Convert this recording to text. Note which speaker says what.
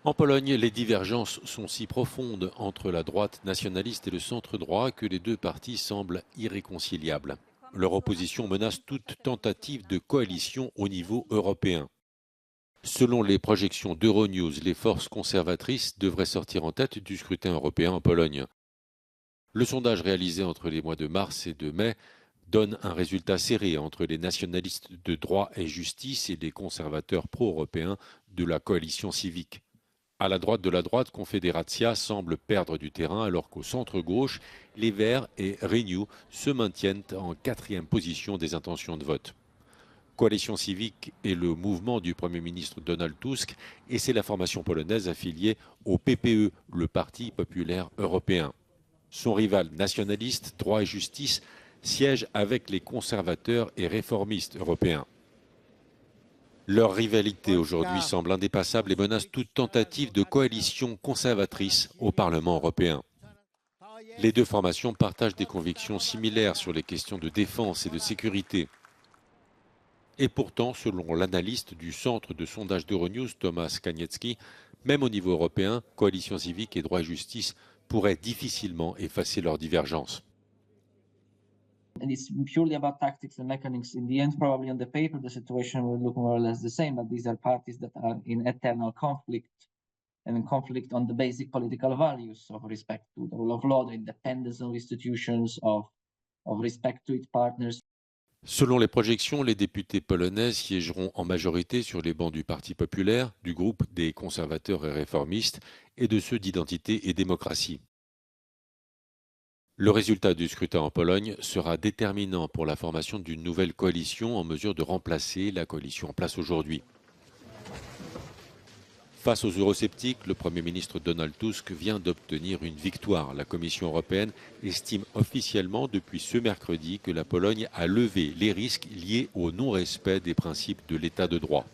Speaker 1: En Pologne, les divergences sont si profondes entre la droite nationaliste et le centre-droit que les deux partis semblent irréconciliables. Leur opposition menace toute tentative de coalition au niveau européen. Selon les projections d'Euronews, les forces conservatrices devraient sortir en tête du scrutin européen en Pologne. Le sondage réalisé entre les mois de mars et de mai donne un résultat serré entre les nationalistes de droit et justice et les conservateurs pro-européens de la coalition civique. À la droite de la droite, Confederacja semble perdre du terrain alors qu'au centre-gauche, les Verts et Renew se maintiennent en quatrième position des intentions de vote. Coalition civique est le mouvement du Premier ministre Donald Tusk et c'est la formation polonaise affiliée au PPE, le Parti populaire européen. Son rival nationaliste, droit et justice, siège avec les conservateurs et réformistes européens. Leur rivalité aujourd'hui semble indépassable et menace toute tentative de coalition conservatrice au Parlement européen. Les deux formations partagent des convictions similaires sur les questions de défense et de sécurité. Et pourtant, selon l'analyste du centre de sondage d'Euronews, Thomas Kaniecki, même au niveau européen, coalition civique et droit et justice pourraient difficilement effacer leurs divergences.
Speaker 2: And it's purely about tactics and mechanics. In the end, probably on the paper, the situation will look more or less the same, but these are parties that are in eternal conflict and in conflict on the basic political values of respect to the rule of law, the independence of institutions, of respect to its partners.
Speaker 1: Selon les projections, les députés polonais siégeront en majorité sur les bancs du Parti populaire, du groupe des conservateurs et réformistes et de ceux d'Identité et démocratie. Le résultat du scrutin en Pologne sera déterminant pour la formation d'une nouvelle coalition en mesure de remplacer la coalition en place aujourd'hui. Face aux eurosceptiques, le Premier ministre Donald Tusk vient d'obtenir une victoire. La Commission européenne estime officiellement depuis ce mercredi que la Pologne a levé les risques liés au non-respect des principes de l'état de droit.